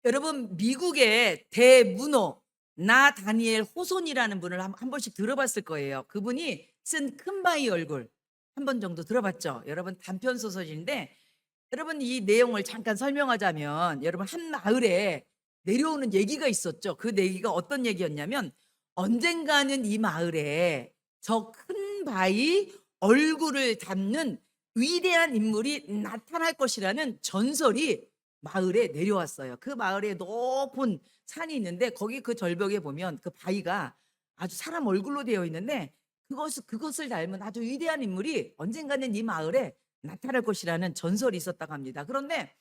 여러분, 미국의 대문호 나다니엘 호손이라는 분을 한 번씩 들어봤을 거예요. 그분이 쓴 큰바위 얼굴 한 번 정도 들어봤죠? 여러분, 단편 소설인데, 여러분, 이 내용을 잠깐 설명하자면, 여러분, 한 마을에 내려오는 얘기가 있었죠. 그 얘기가 어떤 얘기였냐면, 언젠가는 이 마을에 저 큰 바위 얼굴을 담는 위대한 인물이 나타날 것이라는 전설이 마을에 내려왔어요. 그 마을에 높은 산이 있는데, 거기 그 절벽에 보면 그 바위가 아주 사람 얼굴로 되어 있는데, 그것을 닮은 아주 위대한 인물이 언젠가는 이 마을에 나타날 것이라는 전설이 있었다고 합니다. 그런데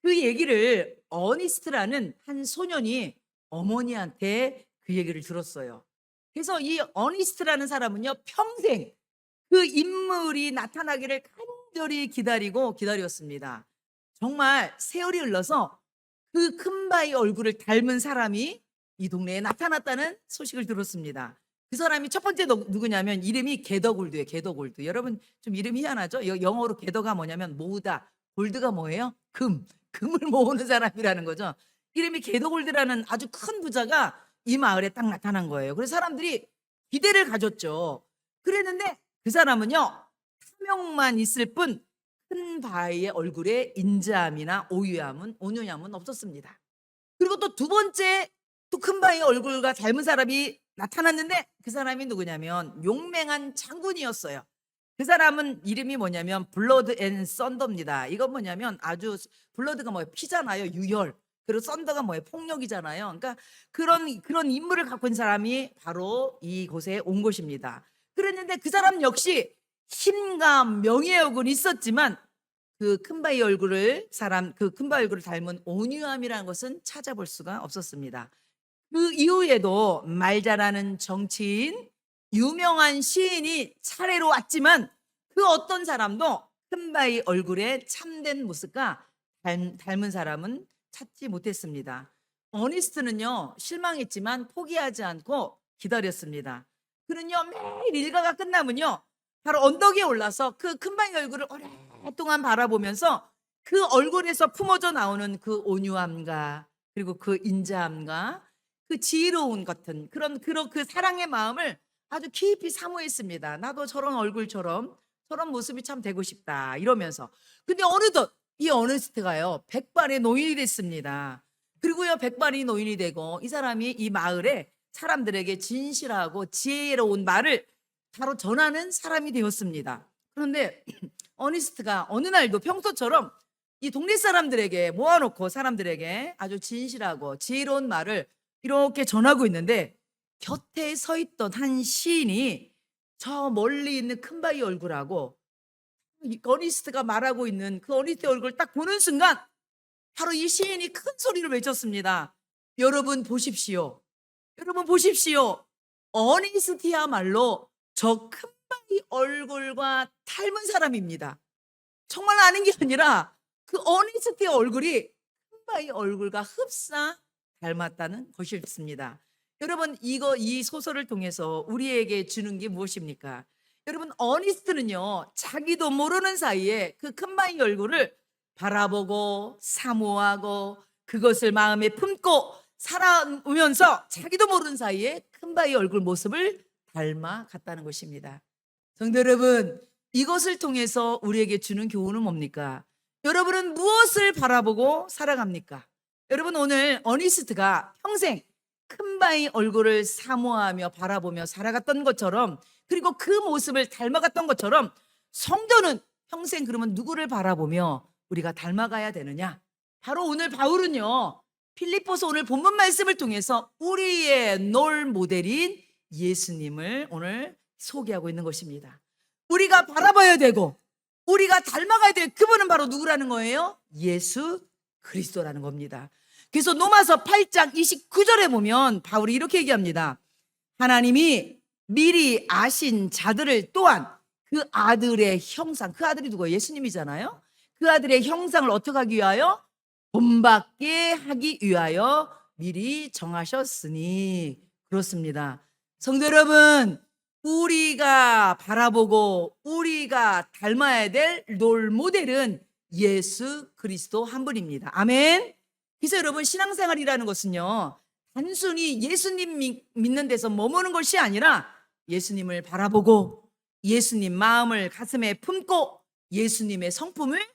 그 얘기를 어니스트라는 한 소년이 어머니한테 그 얘기를 들었어요. 그래서 이 어니스트라는 사람은요, 평생 그 인물이 나타나기를 간절히 기다렸습니다. 정말 세월이 흘러서 그 큰바위 얼굴을 닮은 사람이 이 동네에 나타났다는 소식을 들었습니다. 그 사람이 첫 번째 누구냐면, 이름이 게더골드예요. 게더골드. 여러분, 좀 이름이 희한하죠? 영어로 게더가 뭐냐면 모으다, 골드가 뭐예요? 금을 모으는 사람이라는 거죠. 이름이 게더골드라는 아주 큰 부자가 이 마을에 딱 나타난 거예요. 그래서 사람들이 기대를 가졌죠. 그랬는데 그 사람은요, 탐욕만 있을 뿐 큰 바위의 얼굴에 인자함이나 온유함은 없었습니다. 그리고 또 두 번째, 또 큰 바위의 얼굴과 닮은 사람이 나타났는데, 그 사람이 누구냐면 용맹한 장군이었어요. 그 사람은 이름이 뭐냐면 블러드 앤 썬더입니다. 이건 뭐냐면, 아주 블러드가 뭐예요? 피잖아요. 유혈. 그리고 썬더가 뭐예요? 폭력이잖아요. 그러니까 그런 인물을 갖고 있는 사람이 바로 이곳에 온 것입니다. 그랬는데 그 사람 역시 힘과 명예욕은 있었지만, 그 큰바위 얼굴을 닮은 온유함이라는 것은 찾아볼 수가 없었습니다. 그 이후에도 말 잘하는 정치인, 유명한 시인이 차례로 왔지만, 그 어떤 사람도 큰바위 얼굴의 참된 모습과 닮은 사람은 찾지 못했습니다. 어니스트는요, 실망했지만 포기하지 않고 기다렸습니다. 그는요, 매일 일과가 끝나면요, 바로 언덕에 올라서 그 큰바위 얼굴을 오랫동안 바라보면서 그 얼굴에서 품어져 나오는 그 온유함과, 그리고 그 인자함과 그 지혜로운 같은 그 사랑의 마음을 아주 깊이 사모했습니다. 나도 저런 얼굴처럼, 저런 모습이 참 되고 싶다, 이러면서. 근데 어느덧 이 어니스트가요, 백발의 노인이 됐습니다. 그리고요, 백발이 노인이 되고 이 사람이 이 마을에 사람들에게 진실하고 지혜로운 말을 바로 전하는 사람이 되었습니다. 그런데 어니스트가 어느 날도 평소처럼 이 동네 사람들에게 모아놓고 사람들에게 아주 진실하고 지혜로운 말을 이렇게 전하고 있는데, 곁에 서 있던 한 시인이 저 멀리 있는 큰바위 얼굴하고 이 어니스트가 말하고 있는 그 어니스트의 얼굴을 딱 보는 순간, 바로 이 시인이 큰 소리로 외쳤습니다. 여러분 보십시오. 여러분 보십시오. 어니스트야말로 저 큰바위 얼굴과 닮은 사람입니다. 정말 아는 게 아니라 그 어니스트의 얼굴이 큰바위 얼굴과 흡사 닮았다는 것이었습니다. 여러분, 이 소설을 통해서 우리에게 주는 게 무엇입니까? 여러분, 어니스트는요, 자기도 모르는 사이에 그 큰바위 얼굴을 바라보고 사모하고 그것을 마음에 품고 살아오면서 자기도 모르는 사이에 큰바위 얼굴 모습을 닮아갔다는 것입니다. 성도 여러분, 이것을 통해서 우리에게 주는 교훈은 뭡니까? 여러분은 무엇을 바라보고 살아갑니까? 여러분, 오늘 어니스트가 평생 큰바위 얼굴을 사모하며 바라보며 살아갔던 것처럼, 그리고 그 모습을 닮아갔던 것처럼, 성도는 평생 그러면 누구를 바라보며 우리가 닮아가야 되느냐? 바로 오늘 바울은요, 필리포스 오늘 본문 말씀을 통해서 우리의 롤 모델인 예수님을 오늘 소개하고 있는 것입니다. 우리가 바라봐야 되고 우리가 닮아가야 될 그분은 바로 누구라는 거예요? 예수 그리스도라는 겁니다. 그래서 로마서 8장 29절에 보면 바울이 이렇게 얘기합니다. 하나님이 미리 아신 자들을 또한 그 아들의 형상, 그 아들이 누구예요? 예수님이잖아요. 그 아들의 형상을 어떻게 하기 위하여? 본받게 하기 위하여 미리 정하셨으니. 그렇습니다. 성도 여러분, 우리가 바라보고 우리가 닮아야 될 롤 모델은 예수 그리스도 한 분입니다. 아멘. 그래서 여러분 신앙생활이라는 것은요, 단순히 예수님 믿는 데서 머무는 것이 아니라 예수님을 바라보고 예수님 마음을 가슴에 품고 예수님의 성품을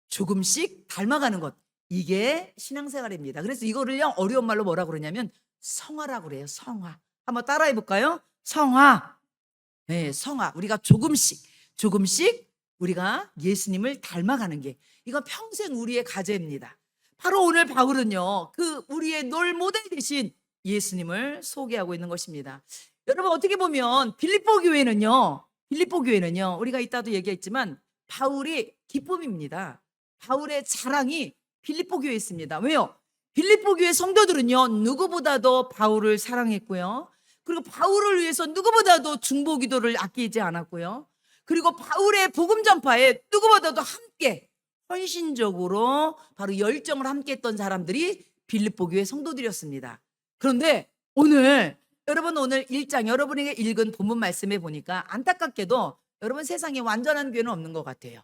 조금씩 닮아가는 것. 이게 신앙생활입니다. 그래서 이거를요, 어려운 말로 뭐라 그러냐면 성화라고 그래요. 성화. 한번 따라해 볼까요? 성화. 네, 성화. 우리가 조금씩 우리가 예수님을 닮아가는 게, 이건 평생 우리의 과제입니다. 바로 오늘 바울은요, 그 우리의 롤 모델 대신 예수님을 소개하고 있는 것입니다. 여러분, 어떻게 보면 빌립보 교회는요, 우리가 이따도 얘기했지만 바울이 기쁨입니다. 바울의 자랑이 빌립보 교회에 있습니다. 왜요? 빌립보 교회 성도들은요, 누구보다도 바울을 사랑했고요. 그리고 바울을 위해서 누구보다도 중보 기도를 아끼지 않았고요. 그리고 바울의 복음 전파에 누구보다도 함께 헌신적으로 바로 열정을 함께 했던 사람들이 빌립보 교회 성도들이었습니다. 그런데 오늘 1장 여러분에게 읽은 본문 말씀에 보니까 안타깝게도 여러분 세상에 완전한 교회는 없는 것 같아요.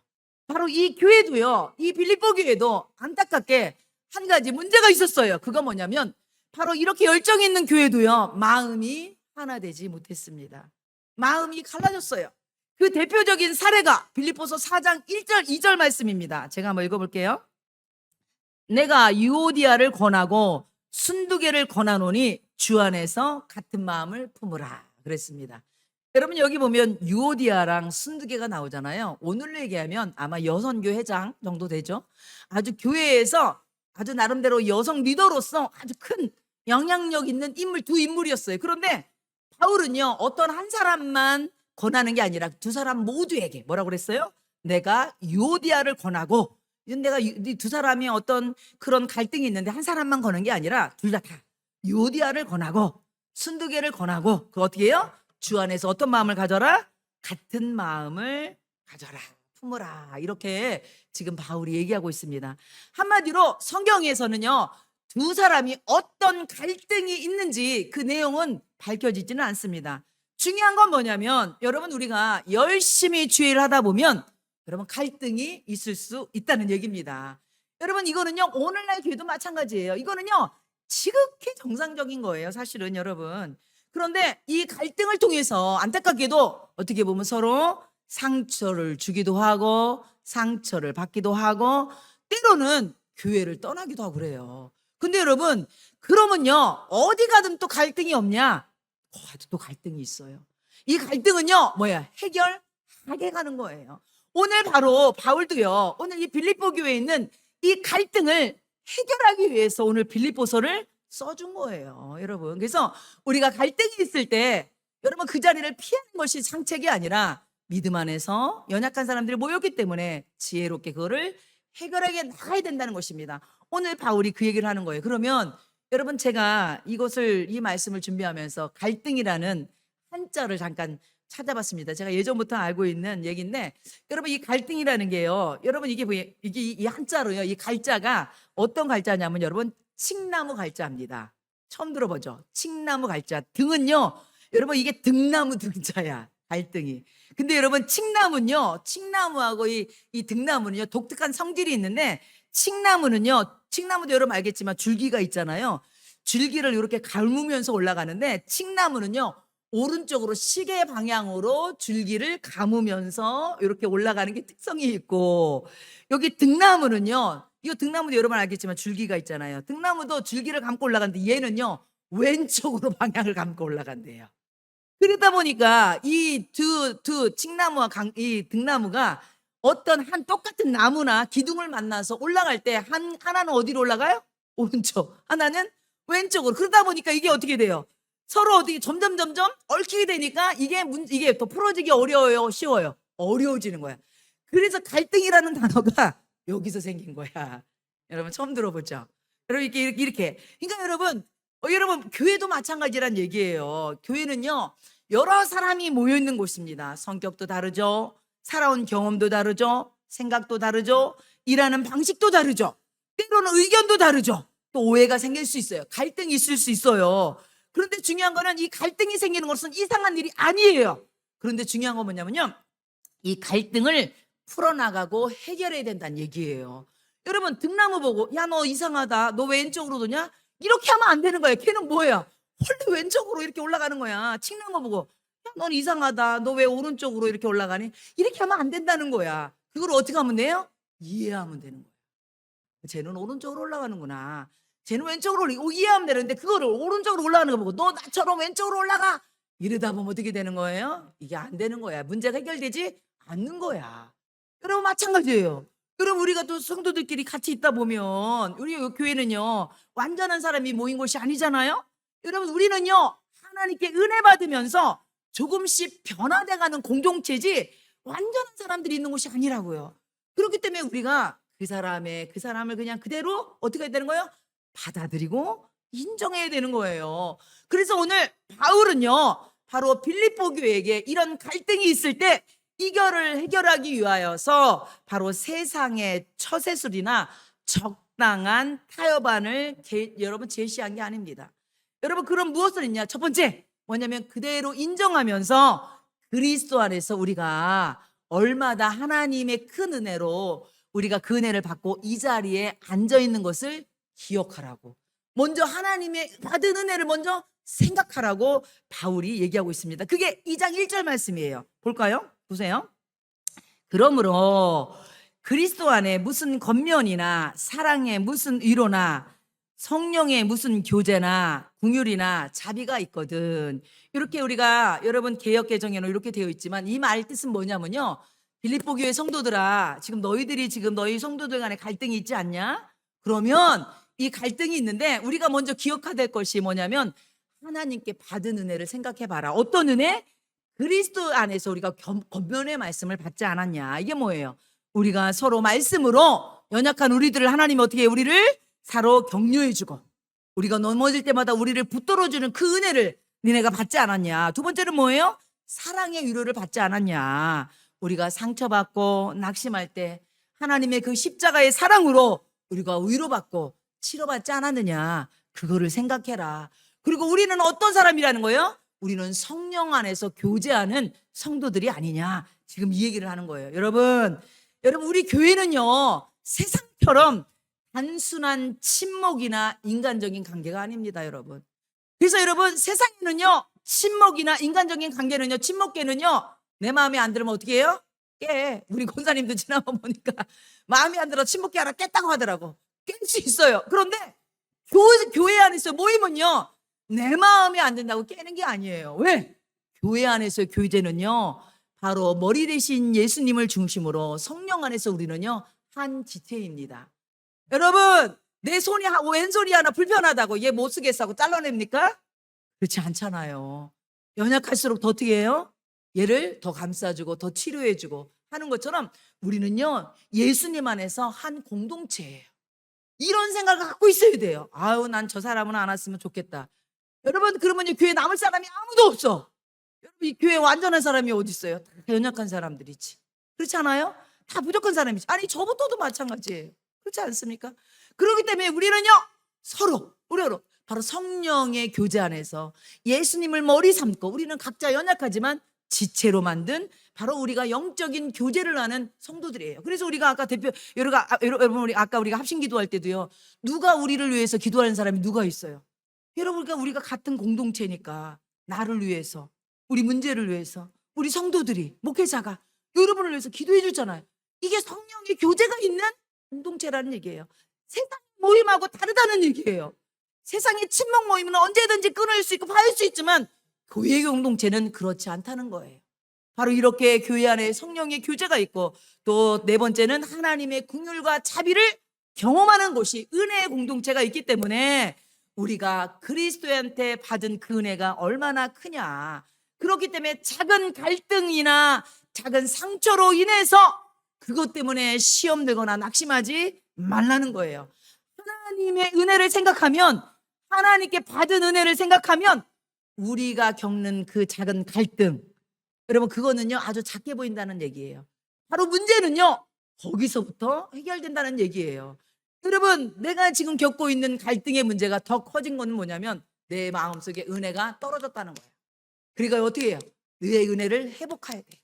바로 이 교회도요, 이 빌립보 교회도 안타깝게 한 가지 문제가 있었어요. 그거 뭐냐면 바로 이렇게 열정 있는 교회도요, 마음이 하나 되지 못했습니다. 마음이 갈라졌어요. 그 대표적인 사례가 빌립보서 4장 1절 2절 말씀입니다. 제가 한번 읽어볼게요. 내가 유오디아를 권하고 순두개를 권하노니 주 안에서 같은 마음을 품으라 그랬습니다. 여러분, 여기 보면 유오디아랑 순두개가 나오잖아요. 오늘로 얘기하면 아마 여선교 회장 정도 되죠. 아주 교회에서 아주 나름대로 여성 리더로서 아주 큰 영향력 있는 인물, 두 인물이었어요. 그런데 바울은요, 어떤 한 사람만 권하는 게 아니라 두 사람 모두에게 뭐라고 그랬어요? 내가 유오디아를 권하고, 내가 이 두 사람이 어떤 그런 갈등이 있는데 한 사람만 거는 게 아니라 둘 다 유오디아를 권하고 순두개를 권하고, 그 어떻게 해요? 주 안에서 어떤 마음을 가져라? 같은 마음을 가져라, 품으라. 이렇게 지금 바울이 얘기하고 있습니다. 한마디로 성경에서는요, 두 사람이 어떤 갈등이 있는지 그 내용은 밝혀지지는 않습니다. 중요한 건 뭐냐면 여러분, 우리가 열심히 주의를 하다 보면 여러분 갈등이 있을 수 있다는 얘기입니다. 여러분, 이거는요, 오늘날 교회도 마찬가지예요. 이거는요, 지극히 정상적인 거예요, 사실은 여러분. 그런데 이 갈등을 통해서 안타깝게도 어떻게 보면 서로 상처를 주기도 하고 상처를 받기도 하고 때로는 교회를 떠나기도 하고 그래요. 근데 여러분, 그러면요, 어디 가든 또 갈등이 없냐? 또 갈등이 있어요. 이 갈등은요, 뭐야? 해결하게 가는 거예요. 오늘 바로 바울도요, 오늘 이 빌립보 교회에 있는 이 갈등을 해결하기 위해서 오늘 빌립보서를 써준 거예요, 여러분. 그래서 우리가 갈등이 있을 때 여러분 그 자리를 피하는 것이 상책이 아니라 믿음 안에서 연약한 사람들이 모였기 때문에 지혜롭게 그거를 해결하게 나가야 된다는 것입니다. 오늘 바울이 그 얘기를 하는 거예요. 그러면 여러분, 제가 이 말씀을 준비하면서 갈등이라는 한자를 잠깐 찾아봤습니다. 제가 예전부터 알고 있는 얘기인데, 여러분 이 갈등이라는 게요, 여러분 이게 이 한자로요, 이 갈자가 어떤 갈자냐면 여러분 칡나무 갈자입니다. 처음 들어보죠? 칡나무 갈자. 등은요, 여러분 이게 등나무 등자야, 갈등이. 근데 여러분 칡나무하고 이 등나무는요, 독특한 성질이 있는데, 칡나무도 여러분 알겠지만 줄기가 있잖아요. 줄기를 이렇게 감으면서 올라가는데, 칡나무는요, 오른쪽으로 시계 방향으로 줄기를 감으면서 이렇게 올라가는 게 특성이 있고, 여기 등나무는요, 이거 등나무도 여러분 알겠지만 줄기가 있잖아요. 등나무도 줄기를 감고 올라가는데 얘는요, 왼쪽으로 방향을 감고 올라간대요. 그러다 보니까 이 칡나무와 이 등나무가 어떤 한 똑같은 나무나 기둥을 만나서 올라갈 때 하나는 어디로 올라가요? 오른쪽. 하나는 왼쪽으로. 그러다 보니까 이게 어떻게 돼요? 서로 어떻게 점점 얽히게 되니까 이게 더 풀어지기 어려워요, 쉬워요? 어려워지는 거야. 그래서 갈등이라는 단어가 여기서 생긴 거야. 여러분 처음 들어보죠? 여러분 이렇게. 그러니까 여러분 교회도 마찬가지란 얘기예요. 교회는요, 여러 사람이 모여 있는 곳입니다. 성격도 다르죠. 살아온 경험도 다르죠. 생각도 다르죠. 일하는 방식도 다르죠. 때로는 의견도 다르죠. 또 오해가 생길 수 있어요. 갈등이 있을 수 있어요. 그런데 중요한 거는 이 갈등이 생기는 것은 이상한 일이 아니에요. 그런데 중요한 건 뭐냐면요, 이 갈등을 풀어나가고 해결해야 된다는 얘기예요. 여러분 등나무 보고 야 너 이상하다. 너 왜 왼쪽으로 도냐? 이렇게 하면 안 되는 거예요. 걔는 뭐예요? 원래 왼쪽으로 이렇게 올라가는 거야. 칡나무 보고 야 넌 이상하다. 너 왜 오른쪽으로 이렇게 올라가니? 이렇게 하면 안 된다는 거야. 그걸 어떻게 하면 돼요? 이해하면 되는 거야. 쟤는 오른쪽으로 올라가는구나. 쟤는 왼쪽으로 이해하면 되는데 그거를 오른쪽으로 올라가는 거 보고 너 나처럼 왼쪽으로 올라가. 이러다 보면 어떻게 되는 거예요? 이게 안 되는 거야. 문제가 해결되지 않는 거야. 여러분 마찬가지예요. 여러분 우리가 또 성도들끼리 같이 있다 보면 우리 교회는요 완전한 사람이 모인 곳이 아니잖아요. 여러분 우리는요 하나님께 은혜 받으면서 조금씩 변화돼가는 공동체지 완전한 사람들이 있는 곳이 아니라고요. 그렇기 때문에 우리가 그 사람을 그냥 그대로 어떻게 해야 되는 거예요? 받아들이고 인정해야 되는 거예요. 그래서 오늘 바울은요 바로 빌립보 교회에게 이런 갈등이 있을 때 이결을 해결하기 위하여서 바로 세상의 처세술이나 적당한 타협안을 여러분 제시한 게 아닙니다. 여러분 그럼 무엇을 했냐? 첫 번째 뭐냐면 그대로 인정하면서 그리스도 안에서 우리가 얼마나 하나님의 큰 은혜로 우리가 그 은혜를 받고 이 자리에 앉아 있는 것을 기억하라고, 먼저 하나님의 받은 은혜를 먼저 생각하라고 바울이 얘기하고 있습니다. 그게 2장 1절 말씀이에요. 볼까요? 보세요. 그러므로 그리스도 안에 무슨 겉면이나 사랑에 무슨 위로나 성령의 무슨 교제나 긍휼이나 자비가 있거든. 이렇게 우리가 여러분 개역 개정에는 이렇게 되어 있지만 이 말 뜻은 뭐냐면요. 빌립보 교회 성도들아, 지금 너희들이 지금 너희 성도들 간에 갈등이 있지 않냐? 그러면 이 갈등이 있는데 우리가 먼저 기억해야 될 것이 뭐냐면 하나님께 받은 은혜를 생각해 봐라. 어떤 은혜? 그리스도 안에서 우리가 겉면의 말씀을 받지 않았냐? 이게 뭐예요? 우리가 서로 말씀으로 연약한 우리들을 하나님이 어떻게 해요? 우리를 서로 격려해 주고 우리가 넘어질 때마다 우리를 붙들어 주는 그 은혜를 니네가 받지 않았냐? 두 번째는 뭐예요? 사랑의 위로를 받지 않았냐? 우리가 상처받고 낙심할 때 하나님의 그 십자가의 사랑으로 우리가 위로받고 치료받지 않았느냐? 그거를 생각해라. 그리고 우리는 어떤 사람이라는 거예요? 우리는 성령 안에서 교제하는 성도들이 아니냐? 지금 이 얘기를 하는 거예요. 여러분 우리 교회는요 세상처럼 단순한 친목이나 인간적인 관계가 아닙니다, 여러분. 그래서 여러분 세상에는요 친목이나 인간적인 관계는요, 친목계는요 내 마음에 안 들으면 어떻게 해요? 깨. 우리 권사님도 지나가 보니까 마음에 안 들어 친목계 하나 깼다고 하더라고. 깰 수 있어요. 그런데 교회 안에서 모이면요 내 마음에 안 든다고 깨는 게 아니에요. 왜? 교회 안에서의 교제는요 바로 머리 대신 예수님을 중심으로 성령 안에서 우리는요 한 지체입니다. 여러분 내 손이 왼손이 하나 불편하다고 얘 못 쓰겠어 하고 잘라냅니까? 그렇지 않잖아요. 연약할수록 더 어떻게 해요? 얘를 더 감싸주고 더 치료해주고 하는 것처럼 우리는요 예수님 안에서 한 공동체예요. 이런 생각을 갖고 있어야 돼요. 아유 난 저 사람은 안 왔으면 좋겠다. 여러분 그러면 교회에 남을 사람이 아무도 없어. 여러분 이 교회에 완전한 사람이 어디 있어요? 다 연약한 사람들이지. 그렇지 않아요? 다 부족한 사람이지. 아니 저부터도 마찬가지예요. 그렇지 않습니까? 그렇기 때문에 우리는요 서로 바로 성령의 교제 안에서 예수님을 머리 삼고 우리는 각자 연약하지만 지체로 만든 바로 우리가 영적인 교제를 하는 성도들이에요. 그래서 우리가 아까 여러분 우리 아까 우리가 합심 기도할 때도요 누가 우리를 위해서 기도하는 사람이 누가 있어요? 여러분 우리가 같은 공동체니까 나를 위해서 우리 문제를 위해서 우리 성도들이 목회자가 여러분을 위해서 기도해 주잖아요. 이게 성령의 교제가 있는 공동체라는 얘기예요. 세상 모임하고 다르다는 얘기예요. 세상의 친목 모임은 언제든지 끊을 수 있고 파일 수 있지만 교회 공동체는 그렇지 않다는 거예요. 바로 이렇게 교회 안에 성령의 교제가 있고 또 네 번째는 하나님의 긍휼과 자비를 경험하는 곳이 은혜의 공동체가 있기 때문에 우리가 그리스도한테 받은 그 은혜가 얼마나 크냐. 그렇기 때문에 작은 갈등이나 작은 상처로 인해서 그것 때문에 시험 들거나 낙심하지 말라는 거예요. 하나님의 은혜를 생각하면 하나님께 받은 은혜를 생각하면 우리가 겪는 그 작은 갈등 여러분 그거는요 아주 작게 보인다는 얘기예요. 바로 문제는요 거기서부터 해결된다는 얘기예요. 여러분 내가 지금 겪고 있는 갈등의 문제가 더 커진 건 뭐냐면 내 마음속에 은혜가 떨어졌다는 거예요. 그러니까 어떻게 해요? 너의 은혜를 회복해야 돼.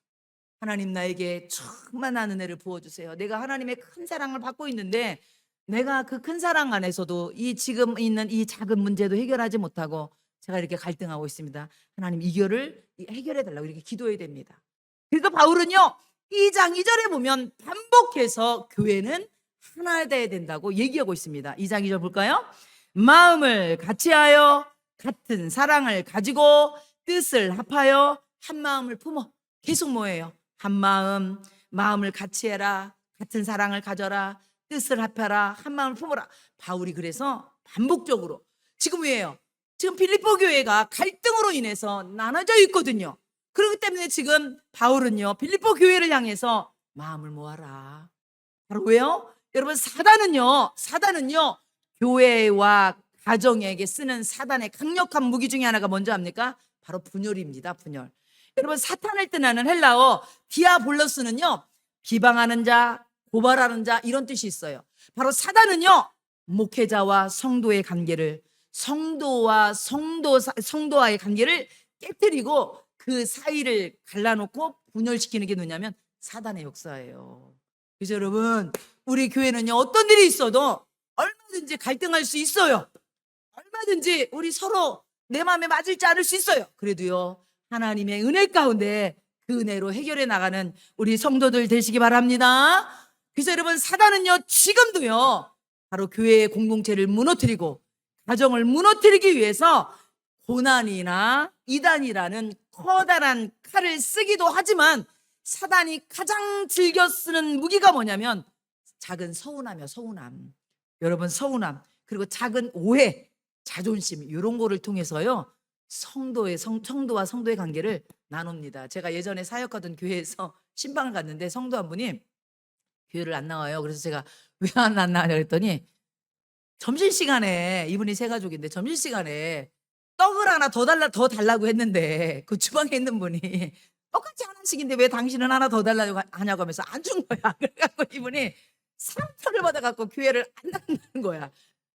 하나님 나에게 충만한 은혜를 부어주세요. 내가 하나님의 큰 사랑을 받고 있는데 내가 그 큰 사랑 안에서도 이 지금 있는 이 작은 문제도 해결하지 못하고 제가 이렇게 갈등하고 있습니다. 하나님 이결을 해결해 달라고 이렇게 기도해야 됩니다. 그래서 바울은요 2장 2절에 보면 반복해서 교회는 하나 돼야 된다고 얘기하고 있습니다. 2장 2절 볼까요? 마음을 같이하여 같은 사랑을 가지고 뜻을 합하여 한 마음을 품어. 계속 뭐예요? 한 마음을 같이해라, 같은 사랑을 가져라, 뜻을 합하라, 한 마음을 품어라. 바울이 그래서 반복적으로 지금 왜요? 지금 빌립보 교회가 갈등으로 인해서 나눠져 있거든요. 그렇기 때문에 지금 바울은요 빌립보 교회를 향해서 마음을 모아라. 바로 왜요? 여러분 사단은요 교회와 가정에게 쓰는 사단의 강력한 무기 중에 하나가 뭔지 압니까? 바로 분열입니다. 분열. 여러분 사탄을 뜻하는 헬라어 디아볼로스는요 비방하는 자, 고발하는 자 이런 뜻이 있어요. 바로 사단은요 목회자와 성도의 관계를 성도와의 관계를 깨뜨리고 그 사이를 갈라놓고 분열시키는 게 뭐냐면 사단의 역사예요. 그래서 여러분 우리 교회는요 어떤 일이 있어도 얼마든지 갈등할 수 있어요. 얼마든지 우리 서로 내 마음에 맞을지 않을 수 있어요. 그래도요 하나님의 은혜 가운데 그 은혜로 해결해 나가는 우리 성도들 되시기 바랍니다. 그래서 여러분 사단은요 지금도요 바로 교회의 공동체를 무너뜨리고 가정을 무너뜨리기 위해서 고난이나 이단이라는 커다란 칼을 쓰기도 하지만 사단이 가장 즐겨 쓰는 무기가 뭐냐면 작은 서운함이요. 서운함. 여러분 서운함 그리고 작은 오해, 자존심 이런 거를 통해서요 성도와 성도의 관계를 나눕니다. 제가 예전에 사역하던 교회에서 신방을 갔는데 성도 한 분이 교회를 안 나와요. 그래서 제가 왜 안 나와냐 그랬더니 점심시간에 이분이 세 가족인데 점심시간에 떡을 하나 더 달라고 했는데 그 주방에 있는 분이 똑같이 하나씩인데 왜 당신은 하나 더 달라고 하냐고 하면서 안 준 거야. 그래갖고 이분이 상처를 받아갖고 교회를 안 나간다는 거야.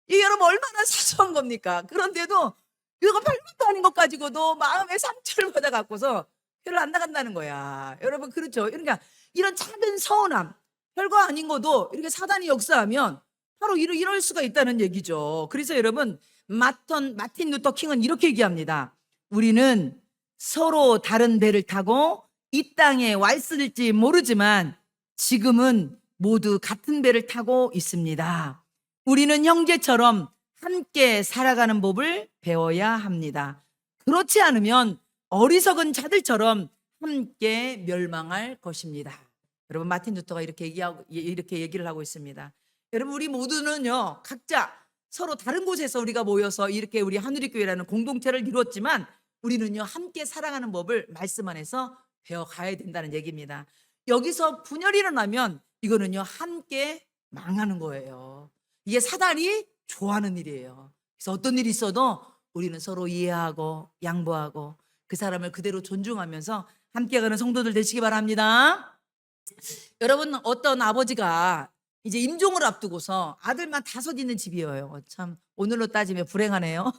이게 여러분 얼마나 사소한 겁니까? 그런데도 이거 별것도 아닌 것 가지고도 마음에 상처를 받아갖고서 교회를 안 나간다는 거야. 여러분 그렇죠? 그러니까 이런 작은 서운함 별거 아닌 것도 이렇게 사단이 역사하면 바로 이럴 수가 있다는 얘기죠. 그래서 여러분 마틴 루터 킹은 이렇게 얘기합니다. 우리는 서로 다른 배를 타고 이 땅에 와 있을지 모르지만 지금은 모두 같은 배를 타고 있습니다. 우리는 형제처럼 함께 살아가는 법을 배워야 합니다. 그렇지 않으면 어리석은 자들처럼 함께 멸망할 것입니다. 여러분 마틴 루터가 이렇게 얘기를 하고 있습니다. 여러분 우리 모두는요 각자 서로 다른 곳에서 우리가 모여서 이렇게 우리 하누리교회라는 공동체를 이루었지만 우리는요 함께 살아가는 법을 말씀 안에서 배워가야 된다는 얘기입니다. 여기서 분열이 일어나면 이거는요 함께 망하는 거예요. 이게 사단이 좋아하는 일이에요. 그래서 어떤 일이 있어도 우리는 서로 이해하고 양보하고 그 사람을 그대로 존중하면서 함께 가는 성도들 되시기 바랍니다. 여러분 어떤 아버지가 이제 임종을 앞두고서 아들만 5 있는 집이에요. 참 오늘로 따지면 불행하네요.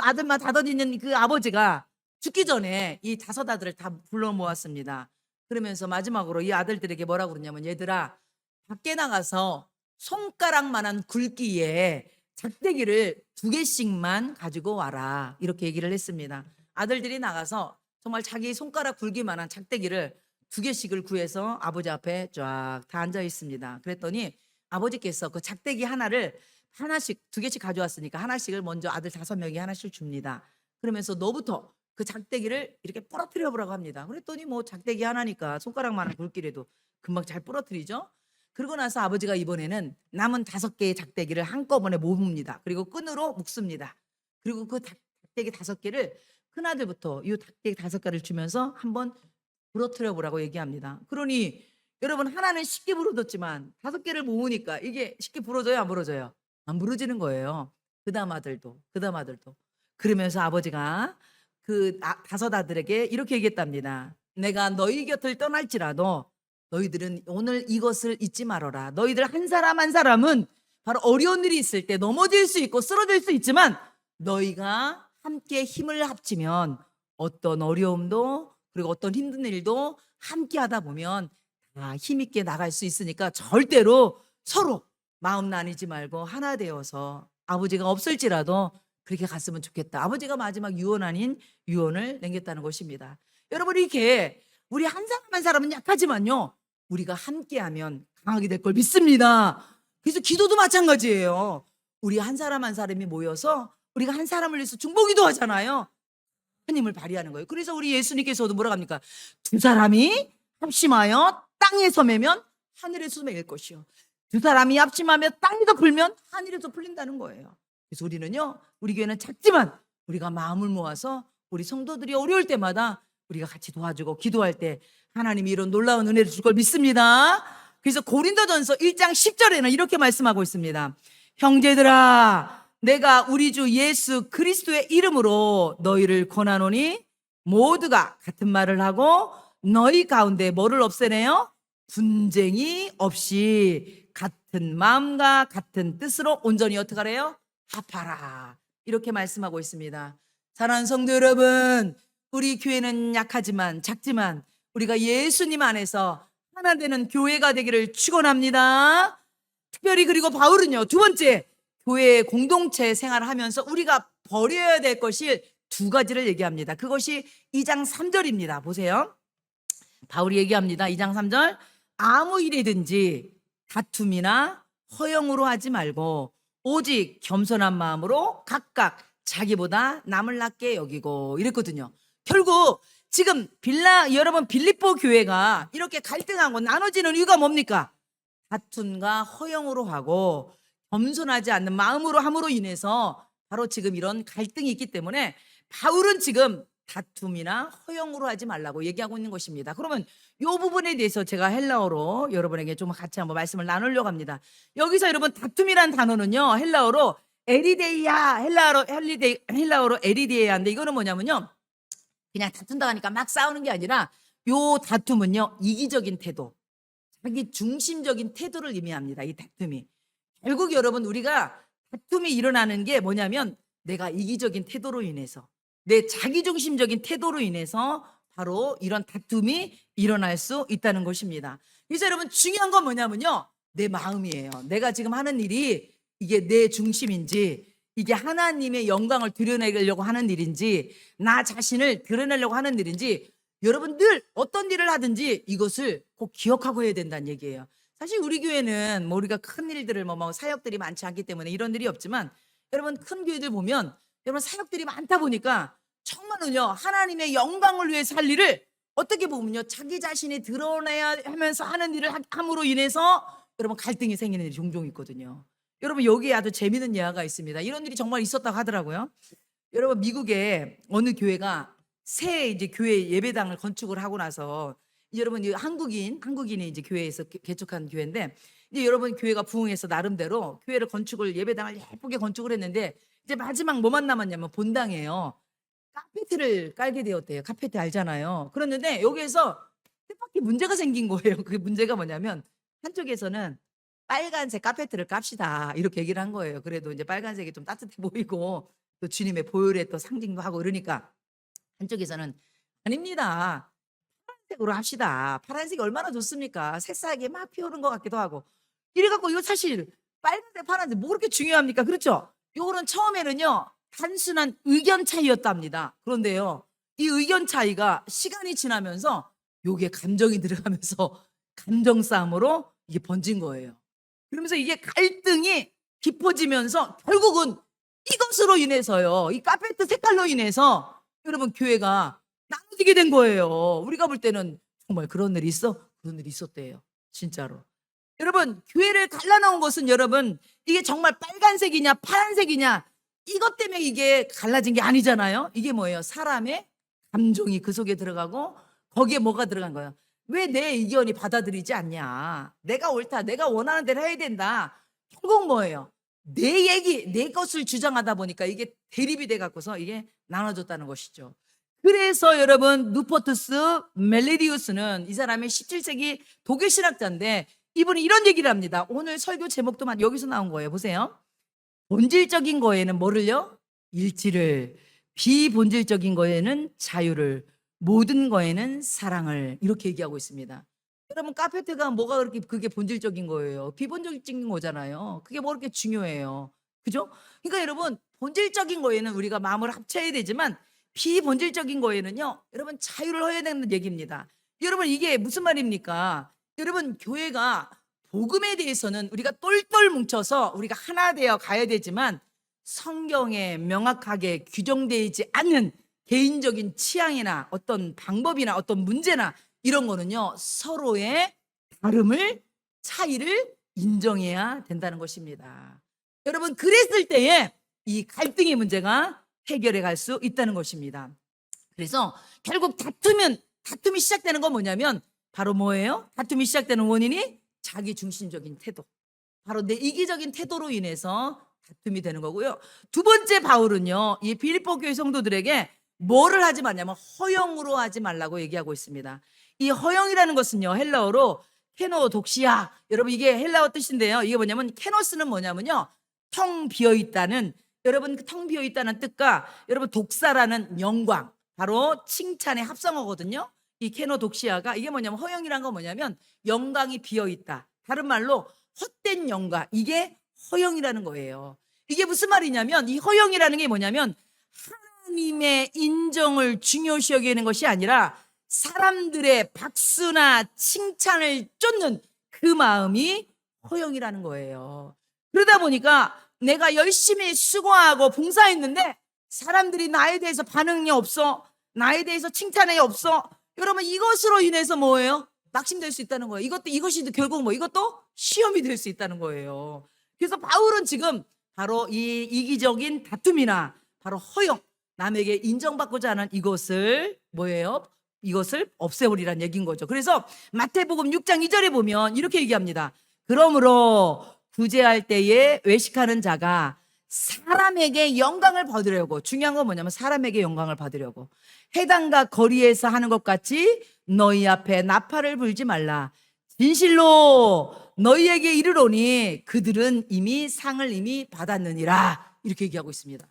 아들만 5 있는 그 아버지가 죽기 전에 이 5 아들을 다 불러 모았습니다. 그러면서 마지막으로 이 아들들에게 뭐라고 그러냐면 얘들아 밖에 나가서 손가락만한 굵기에 작대기를 2개씩만 가지고 와라 이렇게 얘기를 했습니다. 아들들이 나가서 정말 자기 손가락 굵기만한 작대기를 2개씩을 구해서 아버지 앞에 쫙 다 앉아 있습니다. 그랬더니 아버지께서 그 작대기 하나씩 2개씩 가져왔으니까 하나씩을 먼저 아들 5명이 하나씩 줍니다. 그러면서 너부터 그 작대기를 이렇게 부러뜨려 보라고 합니다. 그랬더니 뭐 작대기 하나니까 손가락만한 굵기라도 금방 잘 부러뜨리죠. 그러고 나서 아버지가 이번에는 남은 5개의 작대기를 한꺼번에 모읍니다. 그리고 끈으로 묶습니다. 그리고 그 작대기 5개를 큰아들부터 이 작대기 5개를 주면서 한번 부러뜨려 보라고 얘기합니다. 그러니 여러분 하나는 쉽게 부러졌지만 5개를 모으니까 이게 쉽게 부러져요 안 부러져요? 안 부러지는 거예요. 그 다음 아들도 그러면서 아버지가 그 5 아들에게 이렇게 얘기했답니다. 내가 너희 곁을 떠날지라도 너희들은 오늘 이것을 잊지 말아라. 너희들 한 사람 한 사람은 바로 어려운 일이 있을 때 넘어질 수 있고 쓰러질 수 있지만 너희가 함께 힘을 합치면 어떤 어려움도 그리고 어떤 힘든 일도 함께 하다 보면 다 힘있게 나갈 수 있으니까 절대로 서로 마음 나뉘지 말고 하나 되어서 아버지가 없을지라도 그렇게 갔으면 좋겠다. 아버지가 마지막 유언 아닌 유언을 남겼다는 것입니다. 여러분, 이렇게 우리 한 사람 한 사람은 약하지만요, 우리가 함께하면 강하게 될 걸 믿습니다. 그래서 기도도 마찬가지예요. 우리 한 사람 한 사람이 모여서 우리가 한 사람을 위해서 중보기도 하잖아요. 하나님을 발휘하는 거예요. 그래서 우리 예수님께서도 뭐라 합니까? 두 사람이 합심하여 땅에서 매면 하늘에서 매일 것이요, 두 사람이 합심하며 땅에서 풀면 하늘에서 풀린다는 거예요. 그래서 우리는요, 우리 교회는 작지만 우리가 마음을 모아서 우리 성도들이 어려울 때마다 우리가 같이 도와주고 기도할 때 하나님이 이런 놀라운 은혜를 줄 걸 믿습니다. 그래서 고린도전서 1장 10절에는 이렇게 말씀하고 있습니다. 형제들아, 내가 우리 주 예수 그리스도의 이름으로 너희를 권하노니 모두가 같은 말을 하고 너희 가운데 뭐를 없애네요? 분쟁이 없이 같은 마음과 같은 뜻으로 온전히 어떻게 하래요? 합하라. 이렇게 말씀하고 있습니다. 사랑하는 성도 여러분, 우리 교회는 약하지만 작지만 우리가 예수님 안에서 하나 되는 교회가 되기를 축원합니다. 특별히 그리고 바울은요, 두 번째, 교회 공동체 생활을 하면서 우리가 버려야 될 것이 두 가지를 얘기합니다. 그것이 2장 3절입니다. 보세요. 바울이 얘기합니다. 2장 3절. 아무 일이든지 다툼이나 허영으로 하지 말고 오직 겸손한 마음으로 각각 자기보다 남을 낮게 여기고, 이랬거든요. 결국 지금 여러분 빌립보 교회가 이렇게 갈등하고 나눠지는 이유가 뭡니까? 다툼과 허영으로 하고 겸손하지 않는 마음으로 함으로 인해서 바로 지금 이런 갈등이 있기 때문에 바울은 지금 다툼이나 허영으로 하지 말라고 얘기하고 있는 것입니다. 그러면 이 부분에 대해서 제가 헬라어로 여러분에게 좀 같이 한번 말씀을 나누려고 합니다. 여기서 여러분 다툼이란 단어는요, 헬라어로 에리데이아, 헬라어로 에리데이아인데 이거는 뭐냐면요, 그냥 다툰다 하니까 막 싸우는 게 아니라 요 다툼은요, 이기적인 태도, 자기 중심적인 태도를 의미합니다. 이 다툼이. 결국 여러분, 우리가 다툼이 일어나는 게 뭐냐면 내가 이기적인 태도로 인해서, 내 자기중심적인 태도로 인해서 바로 이런 다툼이 일어날 수 있다는 것입니다. 그래서 여러분, 중요한 건 뭐냐면요, 내 마음이에요. 내가 지금 하는 일이 이게 내 중심인지, 이게 하나님의 영광을 드러내려고 하는 일인지, 나 자신을 드러내려고 하는 일인지, 여러분 늘 어떤 일을 하든지 이것을 꼭 기억하고 해야 된다는 얘기예요. 사실 우리 교회는 뭐 우리가 큰 일들을 뭐 사역들이 많지 않기 때문에 이런 일이 없지만, 여러분 큰 교회들 보면 여러분 사역들이 많다 보니까 정말은요, 하나님의 영광을 위해서 할 일을 어떻게 보면요, 자기 자신이 드러내야 하면서 하는 일을 함으로 인해서 여러분 갈등이 생기는 일이 종종 있거든요. 여러분 여기에 아주 재미있는 예화가 있습니다. 이런 일이 정말 있었다고 하더라고요. 여러분 미국의 어느 교회가 새 이제 교회 예배당을 건축을 하고 나서, 여러분 이 한국인이 이제 교회에서 개척한 교회인데, 이제 여러분 교회가 부흥해서 나름대로 교회를 예배당을 예쁘게 건축을 했는데, 이제 마지막 뭐만 남았냐면 본당이에요. 카페트를 깔게 되었대요. 카페트 알잖아요. 그랬는데 여기에서 뜻밖의 문제가 생긴 거예요. 그 문제가 뭐냐면 한쪽에서는 빨간색 카페트를 깝시다 이렇게 얘기를 한 거예요. 그래도 이제 빨간색이 좀 따뜻해 보이고 또 주님의 보혈의 또 상징도 하고 이러니까, 한쪽에서는 아닙니다, 파란색으로 합시다. 파란색이 얼마나 좋습니까? 새싹이 막 피어오른 것 같기도 하고. 이래갖고 이거 사실 빨간색 파란색 뭐 그렇게 중요합니까? 그렇죠? 요거는 처음에는요, 단순한 의견 차이였답니다. 그런데요, 이 의견 차이가 시간이 지나면서 요게 감정이 들어가면서 감정 싸움으로 이게 번진 거예요. 그러면서 이게 갈등이 깊어지면서 결국은 이것으로 인해서요, 이 카페트 색깔로 인해서 여러분 교회가 나눠지게 된 거예요. 우리가 볼 때는 정말 그런 일이 그런 일이 있었대요. 진짜로. 여러분 교회를 갈라놓은 것은, 여러분 이게 정말 빨간색이냐 파란색이냐 이것 때문에 이게 갈라진 게 아니잖아요. 이게 뭐예요? 사람의 감정이 그 속에 들어가고 거기에 뭐가 들어간 거예요? 왜 내 의견이 받아들이지 않냐? 내가 옳다, 내가 원하는 대로 해야 된다. 결국 뭐예요? 내 얘기, 내 것을 주장하다 보니까 이게 대립이 돼 갖고서 이게 나눠졌다는 것이죠. 그래서 여러분 누포투스 멜리디우스는 이 사람이 17세기 독일 신학자인데, 이분이 이런 얘기를 합니다. 오늘 설교 제목도 여기서 나온 거예요. 보세요. 본질적인 거에는 뭐를요? 일치를, 비본질적인 거에는 자유를, 모든 거에는 사랑을, 이렇게 얘기하고 있습니다. 여러분, 카페트가 뭐가 그렇게 그게 본질적인 거예요? 비본질적인 거잖아요. 그게 뭐 그렇게 중요해요? 그죠? 그러니까 여러분, 본질적인 거에는 우리가 마음을 합쳐야 되지만 비본질적인 거에는요, 여러분 자유를 허해야 되는 얘기입니다. 여러분, 이게 무슨 말입니까? 여러분, 교회가 복음에 대해서는 우리가 똘똘 뭉쳐서 우리가 하나 되어 가야 되지만 성경에 명확하게 규정되지 않는 개인적인 취향이나 어떤 방법이나 어떤 문제나 이런 거는요, 서로의 다름을, 차이를 인정해야 된다는 것입니다. 여러분, 그랬을 때에 이 갈등의 문제가 해결해 갈 수 있다는 것입니다. 그래서 결국 다툼이 시작되는 건 뭐냐면 바로 뭐예요? 다툼이 시작되는 원인이 자기 중심적인 태도, 바로 내 이기적인 태도로 인해서 다툼이 되는 거고요. 두 번째, 바울은요, 이 빌립보 교회 성도들에게 뭐를 하지 말냐면 허영으로 하지 말라고 얘기하고 있습니다. 이 허영이라는 것은요, 헬라어로 케노독시아, 여러분 이게 헬라어 뜻인데요, 이게 뭐냐면 케노스는 뭐냐면요, 텅 비어 있다는, 여러분 텅 비어 있다는 뜻과 여러분 독사라는 영광, 바로 칭찬의 합성어거든요. 이 케노독시아가 이게 뭐냐면, 허영이란 건 뭐냐면 영광이 비어 있다, 다른 말로 헛된 영광, 이게 허영이라는 거예요. 이게 무슨 말이냐면, 이 허영이라는 게 뭐냐면 하나님의 인정을 중요시 여기는 것이 아니라 사람들의 박수나 칭찬을 쫓는 그 마음이 허영이라는 거예요. 그러다 보니까 내가 열심히 수고하고 봉사했는데 사람들이 나에 대해서 반응이 없어, 나에 대해서 칭찬이 없어, 여러분 이것으로 인해서 뭐예요? 낙심될 수 있다는 거예요. 이것이 결국 이것도 시험이 될 수 있다는 거예요. 그래서 바울은 지금 바로 이 이기적인 다툼이나 바로 허영, 남에게 인정받고자 하는 이것을 뭐예요? 이것을 없애버리란 얘기인 거죠. 그래서 마태복음 6장 2절에 보면 이렇게 얘기합니다. 그러므로 구제할 때에 외식하는 자가 사람에게 영광을 받으려고, 중요한 건 뭐냐면 사람에게 영광을 받으려고 해당과 거리에서 하는 것 같이 너희 앞에 나팔을 불지 말라. 진실로 너희에게 이르노니 그들은 이미 상을 이미 받았느니라, 이렇게 얘기하고 있습니다.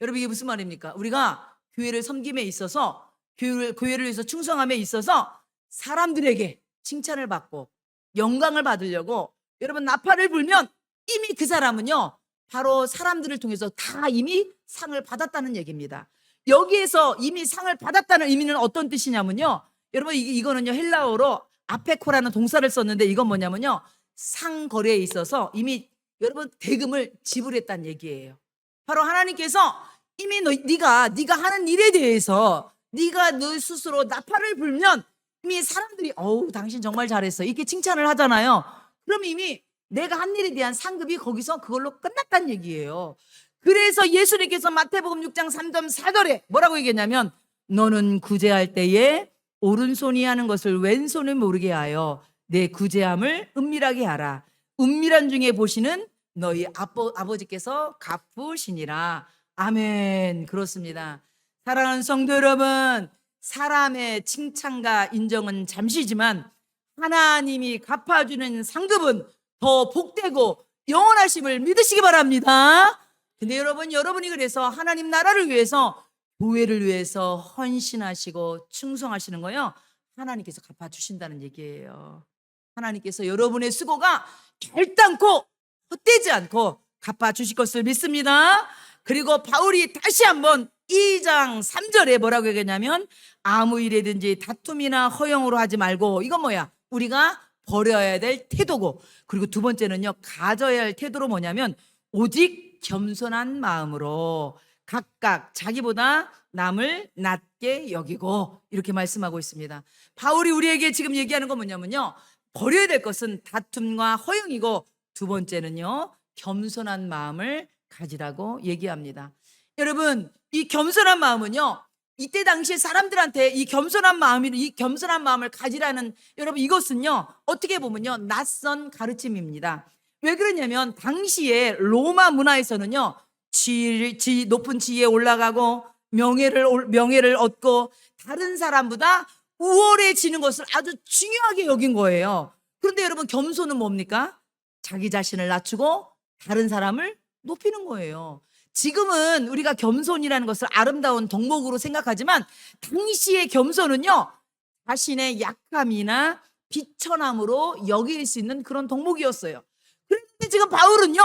여러분, 이게 무슨 말입니까? 우리가 교회를 섬김에 있어서, 교회를 위해서 충성함에 있어서 사람들에게 칭찬을 받고 영광을 받으려고 여러분 나팔을 불면 이미 그 사람은요, 바로 사람들을 통해서 다 이미 상을 받았다는 얘기입니다. 여기에서 이미 상을 받았다는 의미는 어떤 뜻이냐면요, 여러분 이거는요 헬라어로 아페코라는 동사를 썼는데, 이건 뭐냐면요, 상거래에 있어서 이미 여러분 대금을 지불했다는 얘기예요. 바로 하나님께서 이미 네가 하는 일에 대해서 네가 너 스스로 나팔을 불면 이미 사람들이 어우 당신 정말 잘했어 이렇게 칭찬을 하잖아요. 그럼 이미 내가 한 일에 대한 상급이 거기서 그걸로 끝났다는 얘기예요. 그래서 예수님께서 마태복음 6장 3절 4절에 뭐라고 얘기했냐면, 너는 구제할 때에 오른손이 하는 것을 왼손을 모르게 하여 내 구제함을 은밀하게 하라. 은밀한 중에 보시는 너희 아버지께서 갚으시니라. 아멘. 그렇습니다. 사랑하는 성도 여러분, 사람의 칭찬과 인정은 잠시지만 하나님이 갚아주는 상급은 더 복되고 영원하심을 믿으시기 바랍니다. 근데 여러분이 그래서 하나님 나라를 위해서, 교회를 위해서 헌신하시고 충성하시는 거요, 하나님께서 갚아주신다는 얘기예요. 하나님께서 여러분의 수고가 결단코 헛되지 않고 갚아주실 것을 믿습니다. 그리고 바울이 다시 한번 2장 3절에 뭐라고 얘기했냐면, 아무 일이든지 다툼이나 허영으로 하지 말고, 이건 뭐야? 우리가 버려야 될 태도고, 그리고 두 번째는요, 가져야 할 태도로 뭐냐면 오직 겸손한 마음으로 각각 자기보다 남을 낮게 여기고, 이렇게 말씀하고 있습니다. 바울이 우리에게 지금 얘기하는 건 뭐냐면요, 버려야 될 것은 다툼과 허영이고, 두 번째는요 겸손한 마음을 가지라고 얘기합니다. 여러분, 이 겸손한 마음은요, 이때 당시에 사람들한테 이 겸손한 마음을 가지라는, 여러분 이것은요 어떻게 보면요 낯선 가르침입니다. 왜 그러냐면 당시에 로마 문화에서는요 높은 지위에 올라가고 명예를 얻고 다른 사람보다 우월해지는 것을 아주 중요하게 여긴 거예요. 그런데 여러분, 겸손은 뭡니까? 자기 자신을 낮추고 다른 사람을 높이는 거예요. 지금은 우리가 겸손이라는 것을 아름다운 덕목으로 생각하지만 당시의 겸손은요, 자신의 약함이나 비천함으로 여길 수 있는 그런 덕목이었어요. 그런데 지금 바울은요,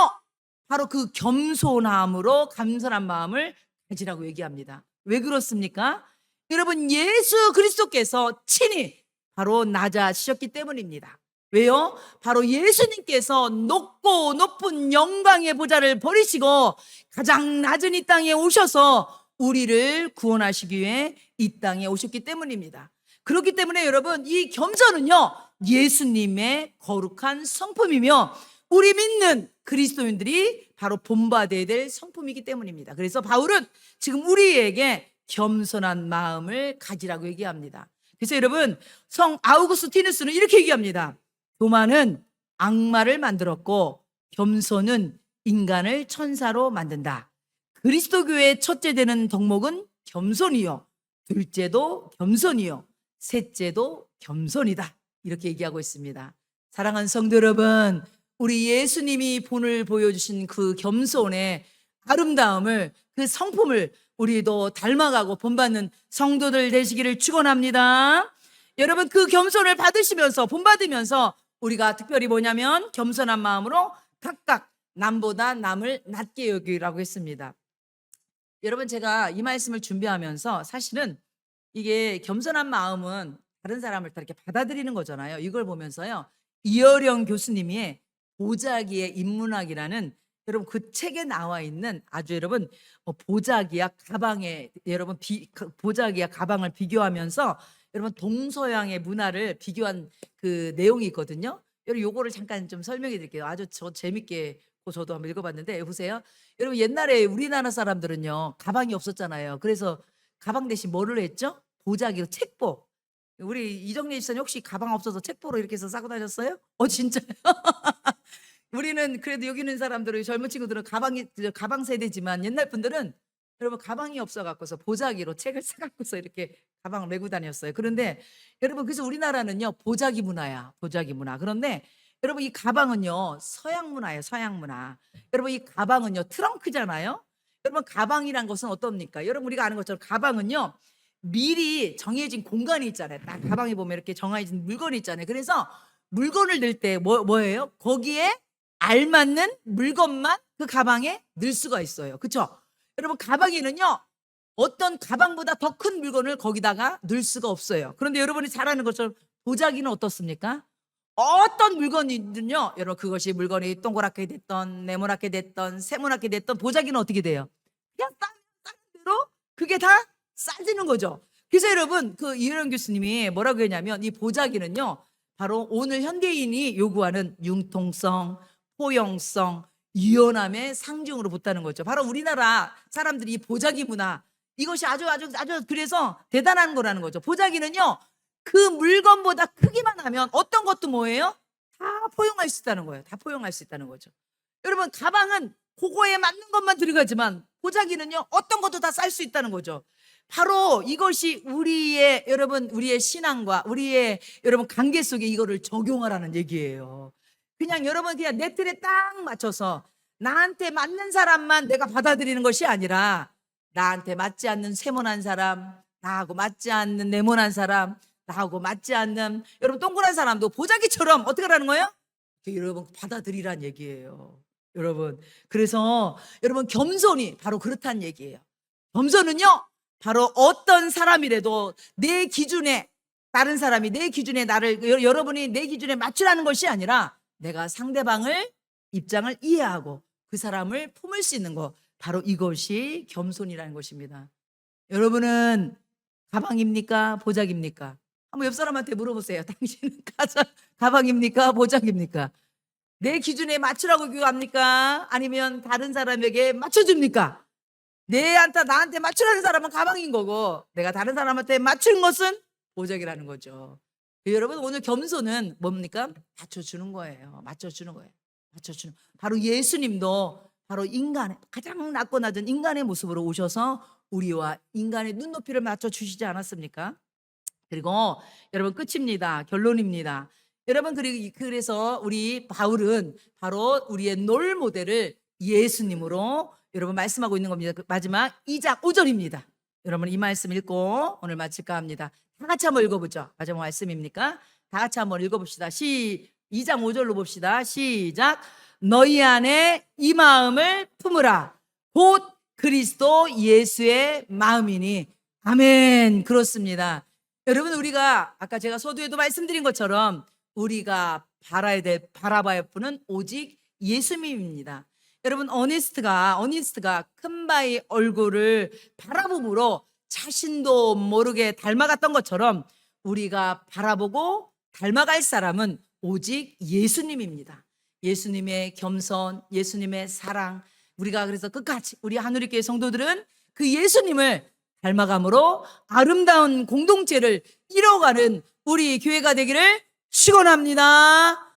바로 그 겸손함으로 감사한 마음을 가지라고 얘기합니다. 왜 그렇습니까? 여러분, 예수 그리스도께서 친히 바로 낮아지셨기 때문입니다. 왜요? 바로 예수님께서 높고 높은 영광의 보좌를 버리시고 가장 낮은 이 땅에 오셔서 우리를 구원하시기 위해 이 땅에 오셨기 때문입니다. 그렇기 때문에 여러분, 이 겸손은요, 예수님의 거룩한 성품이며 우리 믿는 그리스도인들이 바로 본받아야 될 성품이기 때문입니다. 그래서 바울은 지금 우리에게 겸손한 마음을 가지라고 얘기합니다. 그래서 여러분, 성 아우구스티누스는 이렇게 얘기합니다. 교만은 악마를 만들었고 겸손은 인간을 천사로 만든다. 그리스도교의 첫째 되는 덕목은 겸손이요, 둘째도 겸손이요, 셋째도 겸손이다. 이렇게 얘기하고 있습니다. 사랑하는 성도 여러분, 우리 예수님이 본을 보여주신 그 겸손의 아름다움을, 그 성품을 우리도 닮아가고 본받는 성도들 되시기를 축원합니다. 여러분, 그 겸손을 받으시면서 본받으면서 우리가 특별히 뭐냐면 겸손한 마음으로 각각 남보다 남을 낮게 여기라고 했습니다. 여러분, 제가 이 말씀을 준비하면서 사실은 이게 겸손한 마음은 다른 사람을 다 이렇게 받아들이는 거잖아요. 이걸 보면서요, 이어령 교수님의 보자기의 인문학이라는, 여러분 그 책에 나와 있는 아주 여러분 보자기와 가방에 여러분 보자기와 가방을 비교하면서 여러분 동서양의 문화를 비교한 그 내용이 있거든요. 여러분 요거를 잠깐 좀 설명해 드릴게요. 아주 재밌게 저도 한번 읽어봤는데, 보세요. 여러분, 옛날에 우리나라 사람들은요 가방이 없었잖아요. 그래서 가방 대신 뭐를 했죠? 보자기로 책보. 우리 이정리 집사님 혹시 가방 없어서 책보로 이렇게 해서 싸고 다녔어요? 진짜요? 우리는 그래도 여기 있는 사람들은, 젊은 친구들은 가방 세대지만 옛날 분들은 여러분 가방이 없어 갖고서 보자기로 책을 사 갖고서 이렇게 가방을 메고 다녔어요. 그런데 여러분, 그래서 우리나라는요 보자기 문화야, 보자기 문화. 그런데 여러분, 이 가방은요 서양 문화예요, 서양 문화. 여러분, 이 가방은요 트렁크잖아요. 여러분, 가방이란 것은 어떻습니까? 여러분, 우리가 아는 것처럼 가방은요 미리 정해진 공간이 있잖아요. 딱 가방에 보면 이렇게 정해진 물건이 있잖아요. 그래서 물건을 넣을 때 뭐예요? 거기에 알맞는 물건만 그 가방에 넣을 수가 있어요. 그렇죠? 여러분, 가방에는요 어떤 가방보다 더 큰 물건을 거기다가 넣을 수가 없어요. 그런데 여러분이 잘 아는 것처럼 보자기는 어떻습니까? 어떤 물건이든요, 여러분, 그것이 물건이 동그랗게 됐던 네모나게 됐던 세모나게 됐던, 보자기는 어떻게 돼요? 그냥 싸는 대로 그게 다 싸지는 거죠. 그래서 여러분, 그 이효령 교수님이 뭐라고 했냐면, 이 보자기는요 바로 오늘 현대인이 요구하는 융통성, 포용성, 유연함의 상징으로 봤다는 거죠. 바로 우리나라 사람들이 이 보자기 문화, 이것이 아주 그래서 대단한 거라는 거죠. 보자기는요 그 물건보다 크기만 하면 어떤 것도 뭐예요? 다 포용할 수 있다는 거예요. 다 포용할 수 있다는 거죠. 여러분, 가방은 그거에 맞는 것만 들어가지만 보자기는요 어떤 것도 다 쌀 수 있다는 거죠. 바로 이것이 우리의 신앙과 우리의 여러분 관계 속에 이거를 적용하라는 얘기예요. 그냥 여러분, 그냥 내 틀에 딱 맞춰서 나한테 맞는 사람만 내가 받아들이는 것이 아니라, 나한테 맞지 않는 세모난 사람, 나하고 맞지 않는 네모난 사람, 나하고 맞지 않는 여러분 동그란 사람도 보자기처럼 어떻게 하라는 거예요? 여러분, 받아들이란 얘기예요. 여러분, 그래서 여러분 겸손이 바로 그렇다는 얘기예요. 겸손은요 바로 어떤 사람이라도 내 기준에, 다른 사람이 내 기준에 여러분이 내 기준에 맞추라는 것이 아니라, 내가 상대방을 입장을 이해하고 그 사람을 품을 수 있는 것, 바로 이것이 겸손이라는 것입니다. 여러분은 가방입니까? 보자기입니까? 한번 옆 사람한테 물어보세요. 당신은 가방입니까? 보자기입니까? 내 기준에 맞추라고 교육합니까? 아니면 다른 사람에게 맞춰줍니까? 나한테 맞추라는 사람은 가방인 거고, 내가 다른 사람한테 맞추는 것은 보자기라는 거죠. 여러분, 오늘 겸손은 뭡니까? 맞춰주는 거예요. 맞춰주는 거예요. 맞춰주는. 바로 예수님도 바로 인간의 가장 낮고 낮은 인간의 모습으로 오셔서 우리와 인간의 눈높이를 맞춰주시지 않았습니까? 그리고 여러분, 끝입니다. 결론입니다. 여러분, 그래서 우리 바울은 바로 우리의 롤 모델을 예수님으로 여러분 말씀하고 있는 겁니다. 그 마지막 2장 5절입니다. 여러분 이 말씀 읽고 오늘 마칠까 합니다. 다 같이 한번 읽어보죠. 마지막 말씀입니까? 다 같이 한번 읽어봅시다. 2장 5절로 봅시다. 시작. 너희 안에 이 마음을 품으라. 곧 그리스도 예수의 마음이니. 아멘. 그렇습니다. 여러분 우리가 아까 제가 서두에도 말씀드린 것처럼 우리가 바라봐야 할 분은 오직 예수님입니다. 여러분 어니스트가 큰바의 얼굴을 바라봄으로 자신도 모르게 닮아갔던 것처럼 우리가 바라보고 닮아갈 사람은 오직 예수님입니다. 예수님의 겸손, 예수님의 사랑, 우리가 그래서 끝까지 우리 하누리교회 성도들은 그 예수님을 닮아감으로 아름다운 공동체를 이뤄가는 우리 교회가 되기를 축원합니다.